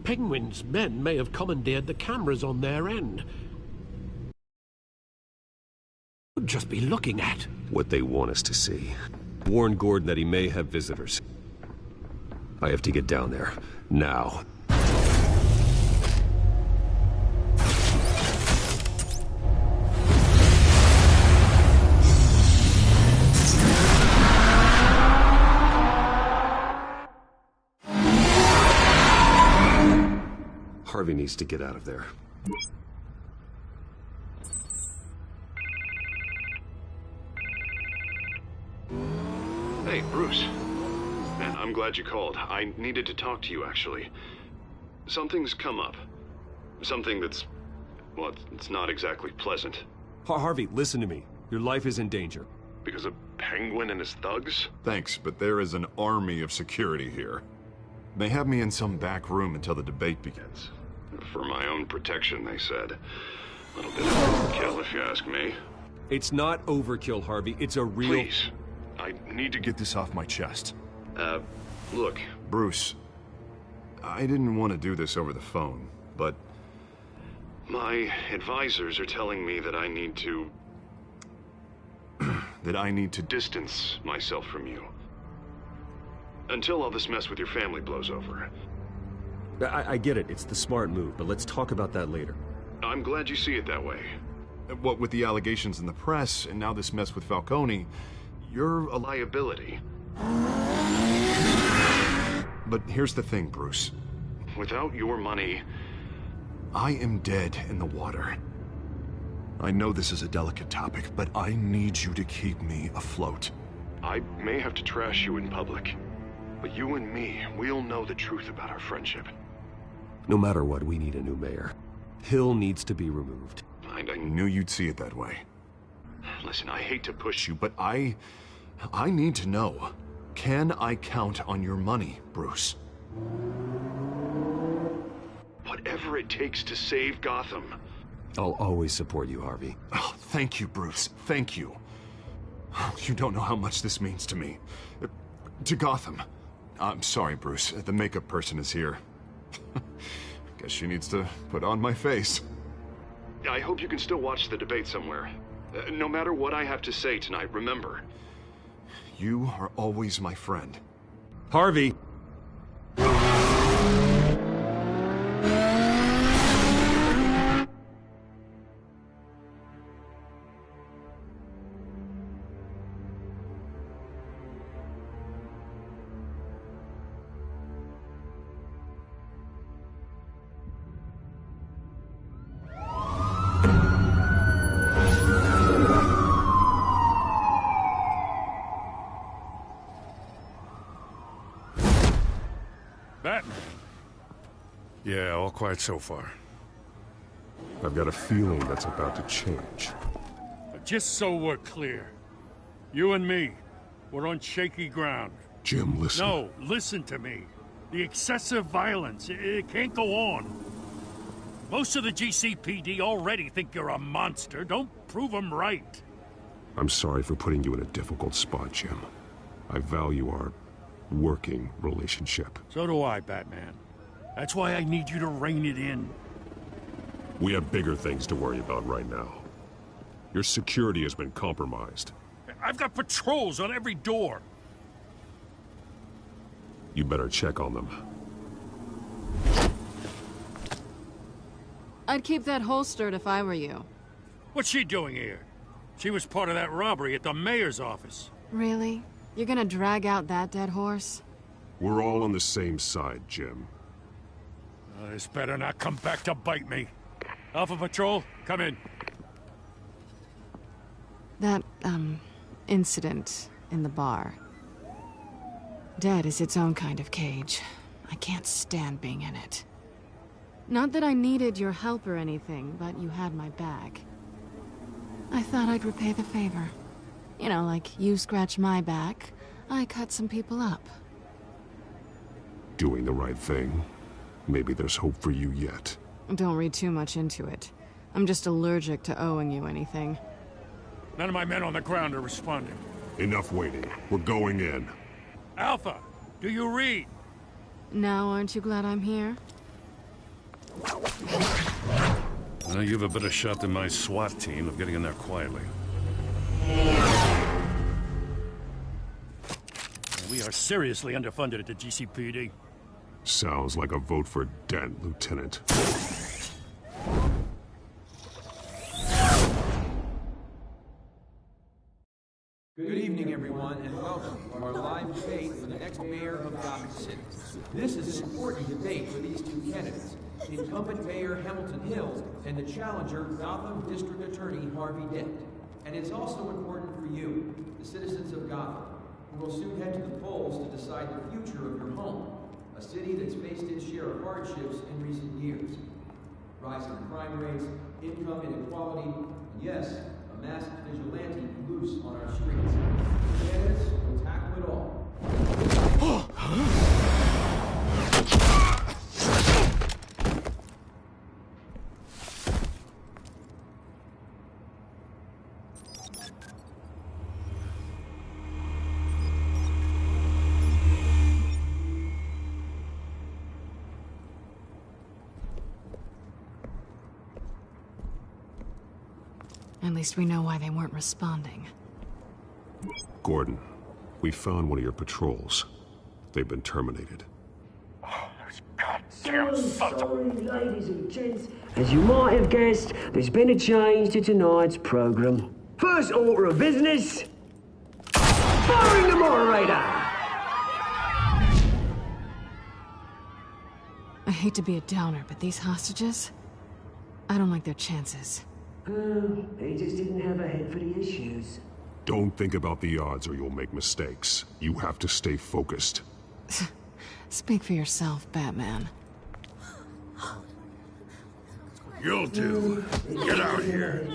Penguin's men may have commandeered the cameras on their end. We'll just be looking at what they want us to see. Warn Gordon that he may have visitors. I have to get down there. Now. Harvey needs to get out of there. Hey, Bruce. Man, I'm glad you called. I needed to talk to you, actually. Something's come up. Something that's... well, it's not exactly pleasant. Harvey, listen to me. Your life is in danger. Because of Penguin and his thugs? Thanks, but there is an army of security here. They have me in some back room until the debate begins. For my own protection, they said. A little bit of overkill, if you ask me. It's not overkill, Harvey. It's a real... Please. I need to get this off my chest. Look, Bruce. I didn't want to do this over the phone, but... my advisors are telling me that I need to... that I need to distance myself from you. Until all this mess with your family blows over. I get it. It's the smart move, but let's talk about that later. I'm glad you see it that way. What with the allegations in the press, and now this mess with Falcone, you're a liability. But here's the thing, Bruce. Without your money, I am dead in the water. I know this is a delicate topic, but I need you to keep me afloat. I may have to trash you in public, but you and me, we'll know the truth about our friendship. No matter what, we need a new mayor. Hill needs to be removed. I knew you'd see it that way. Listen, I hate to push you, but I need to know. Can I count on your money, Bruce? Whatever it takes to save Gotham. I'll always support you, Harvey. Oh, thank you, Bruce. Thank you. You don't know how much this means to me. To Gotham. I'm sorry, Bruce. The makeup person is here. Guess she needs to put on my face. I hope you can still watch the debate somewhere. No matter what I have to say tonight, remember, you are always my friend. Harvey! Batman? Yeah, all quiet so far. I've got a feeling that's about to change. Just so we're clear, you and me, we're on shaky ground. Jim, listen. No, listen to me. The excessive violence, it can't go on. Most of the GCPD already think you're a monster. Don't prove them right. I'm sorry for putting you in a difficult spot, Jim. I value our working relationship. So do I, Batman. That's why I need you to rein it in. We have bigger things to worry about right now. Your security has been compromised. I've got patrols on every door. You better check on them. I'd keep that holstered if I were you. What's she doing here? She was part of that robbery at the mayor's office. Really? You're gonna drag out that dead horse? We're all on the same side, Jim. This better not come back to bite me. Alpha Patrol, come in. That, incident in the bar. Dead is its own kind of cage. I can't stand being in it. Not that I needed your help or anything, but you had my back. I thought I'd repay the favor. You know, like you scratch my back, I cut some people up. Doing the right thing. Maybe there's hope for you yet. Don't read too much into it. I'm just allergic to owing you anything. None of my men on the ground are responding. Enough waiting. We're going in. Alpha, do you read? Now aren't you glad I'm here? Well, you have a better shot than my SWAT team of getting in there quietly. We are seriously underfunded at the GCPD. Sounds like a vote for Dent, Lieutenant. Good evening, everyone, and welcome to our live debate for the next mayor of Gotham City. This is an important debate for these two candidates, incumbent Mayor Hamilton Hill and the challenger Gotham District Attorney Harvey Dent. And it's also important for you, the citizens of Gotham, who will soon head to the polls to decide the future of your home, a city that's faced its share of hardships in recent years. Rising crime rates, income inequality, and yes, a masked vigilante loose on our streets. The candidates will tackle it all. At least we know why they weren't responding. Gordon, we found one of your patrols. They've been terminated. So sorry, ladies and gents. As you might have guessed, there's been a change to tonight's program. First order of business, firing the moderator! I hate to be a downer, but these hostages? I don't like their chances. They just didn't have a head for the issues. Don't think about the odds or you'll make mistakes. You have to stay focused. Speak for yourself, Batman. You'll do. Get out here.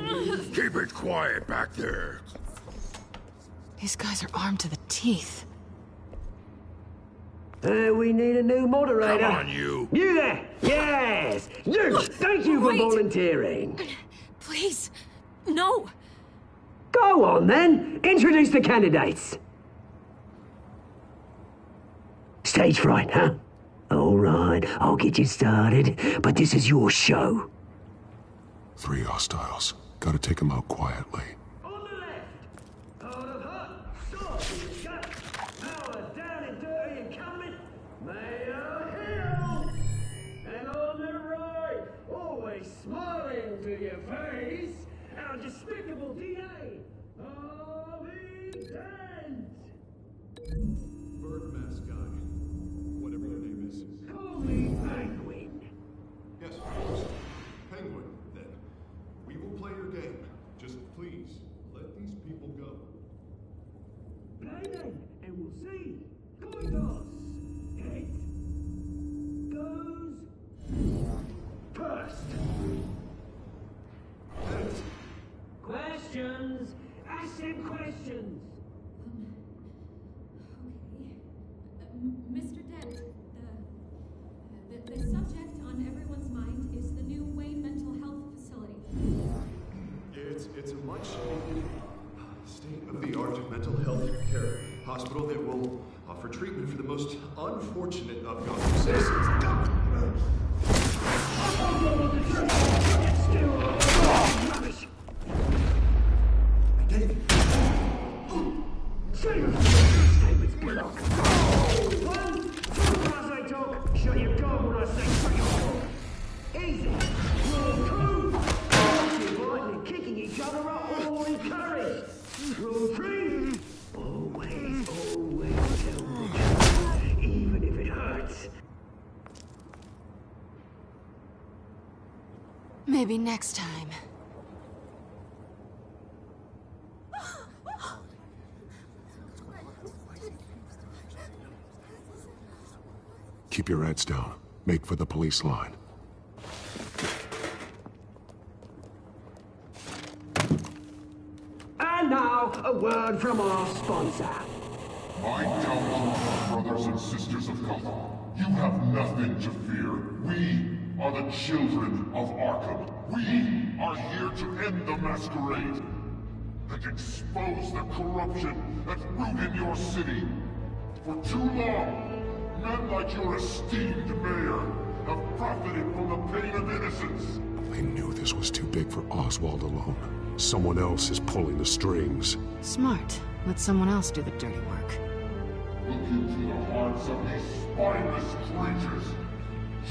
Keep it quiet back there. These guys are armed to the teeth. We need a new moderator. Come on, you. You there! Yes! You! Thank you for volunteering. Please, no. Go on, then. Introduce the candidates. Stage fright, huh? All right, I'll get you started, but this is your show. 3 hostiles. Gotta take them out quietly. Smiling to your face, our despicable DA, Harvey Dent! Bird mask guy. Whatever your name is. Call me Penguin. Yes, of course. Penguin, then. We will play your game. Just please, let these people go. Play then, and we'll see. Coinos! Heads goes first. Questions! Ask them questions! Mr. Dent, the subject on everyone's mind is the new Wayne Mental Health Facility. It's a much needed state-of-the-art mental health care hospital that will offer treatment for the most unfortunate of Gotham citizens. Shut your gob when I say shut your hole. Easy. Rule 2. Fighting and kicking each other are all encouraged. Rule 3. Always tell the truth, even if it hurts. Maybe next time. Keep your heads down. Make for the police line. And now, a word from our sponsor. My Telltale brothers and sisters of Gotham, you have nothing to fear. We are the children of Arkham. We are here to end the masquerade and expose the corruption that rooted your city. For too long, men like your esteemed mayor have profited from the pain of innocence. They knew this was too big for Oswald alone. Someone else is pulling the strings. Smart. Let someone else do the dirty work. Look into the hearts of these spineless creatures,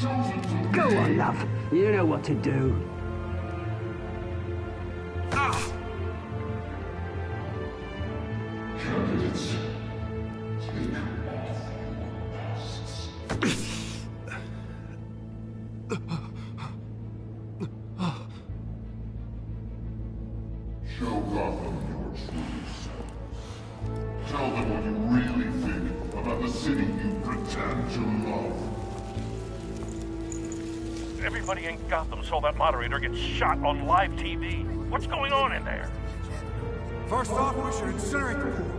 chosen to Go lead. on, love. You know what to do. Candidates, take off masks. Show Gotham your true selves. Tell them what you really think about the city you pretend to love. Everybody in Gotham saw that moderator get shot on live TV. What's going on in there? First off, we should incinerate the pool.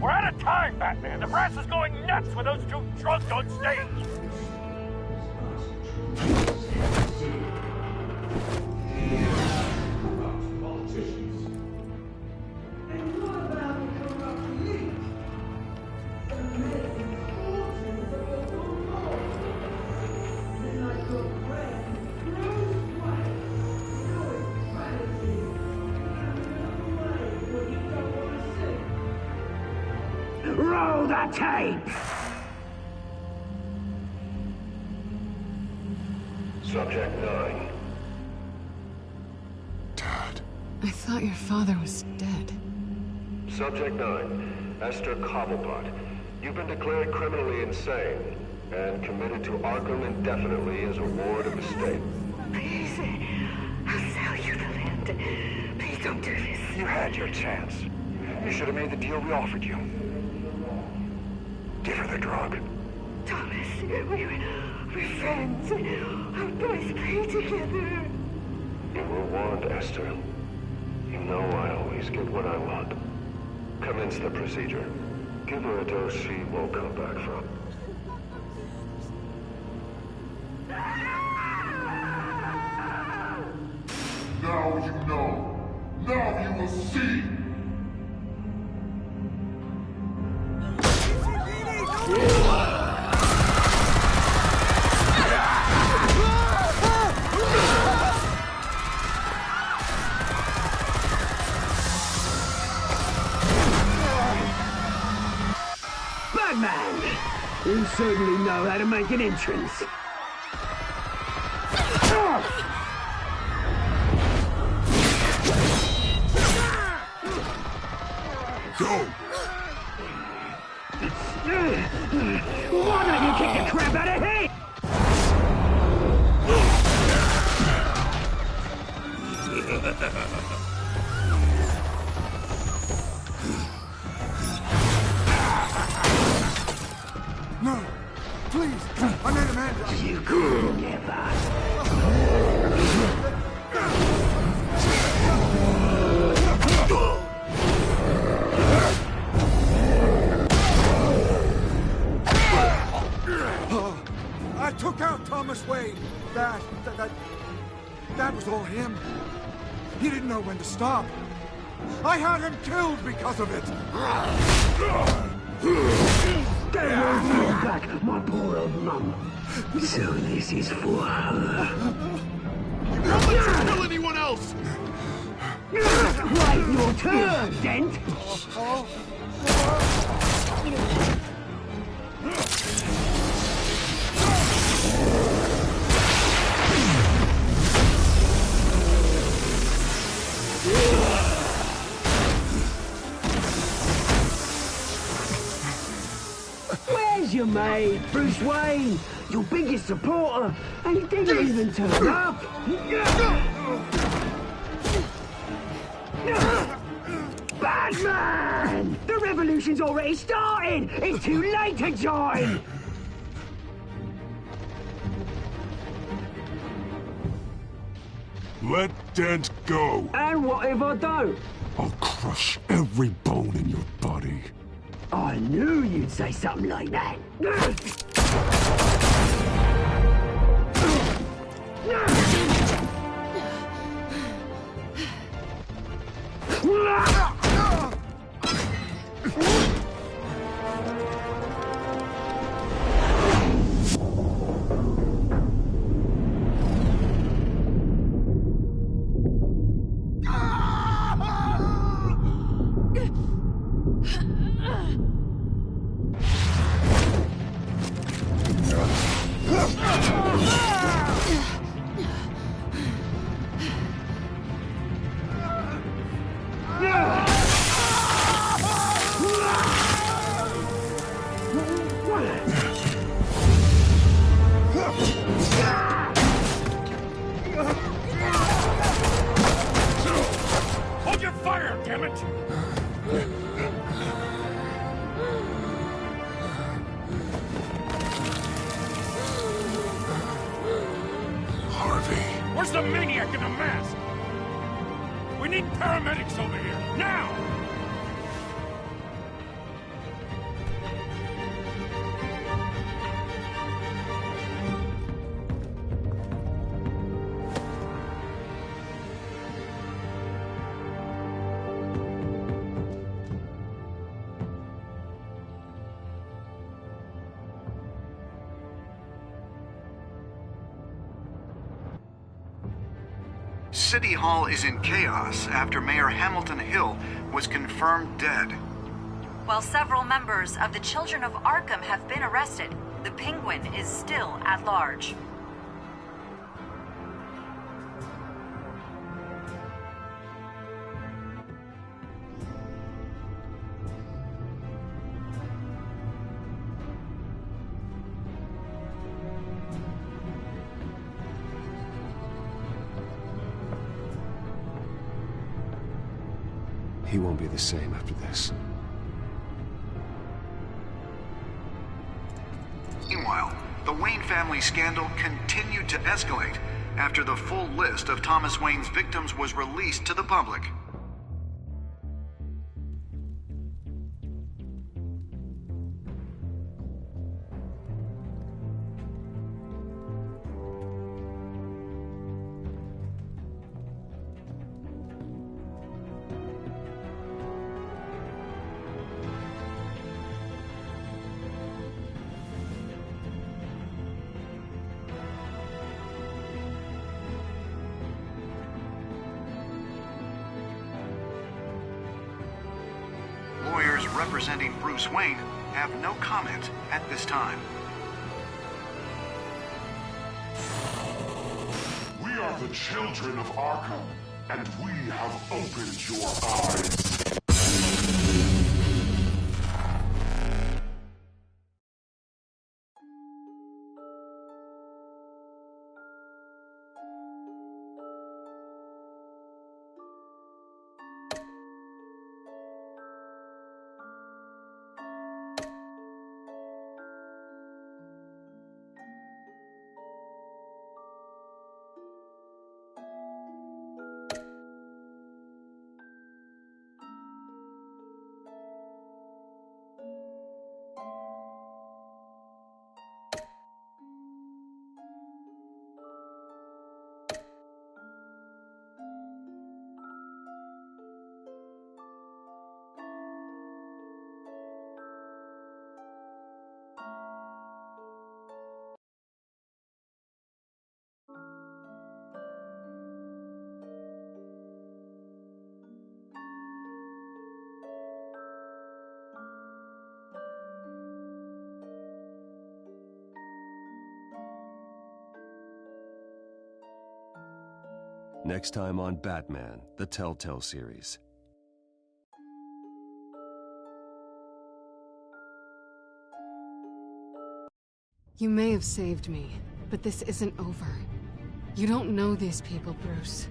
We're out of time, Batman. The brass is going nuts with those two drunks on stage. Roll the tape! Subject 9. I thought your father was dead. Subject 9. Esther Cobblepot. You've been declared criminally insane and committed to Arkham indefinitely as a ward of the state. Please, I'll sell you the land. Please don't do this. You had your chance. You should have made the deal we offered you. Give her the another drug. Thomas, we're friends. Our boys play together. You were warned, Esther. You know I always get what I want. Commence the procedure. Give her a dose she won't come back from. Now you know. Now you will see. Batman! You certainly know how to make an entrance. Go! Why don't you kick the crap out of him? No! Please! I made a man! You could never. I took out Thomas Wayne. That was all him. He didn't know when to stop. I had him killed because of it. Get me back, my poor old mum. So this is for her. Don't let her kill anyone else! Wait your turn, Dent. Where's your mate, Bruce Wayne? Your biggest supporter, and he didn't even turn up. Batman! The revolution's already started! It's too late to join! Let Dent go. And what if I don't? I'll crush every bone in your body. I knew you'd say something like that. Hold your fire, damn it! Harvey. Where's the maniac in the mask? We need paramedics over here, now! City Hall is in chaos after Mayor Hamilton Hill was confirmed dead. While several members of the Children of Arkham have been arrested, the Penguin is still at large. He won't be the same after this. Wayne family scandal continued to escalate after the full list of Thomas Wayne's victims was released to the public. Lawyers representing Bruce Wayne have no comment at this time. We are the children of Arkham, and we have opened your eyes. Next time on Batman, the Telltale series. You may have saved me, but this isn't over. You don't know these people, Bruce.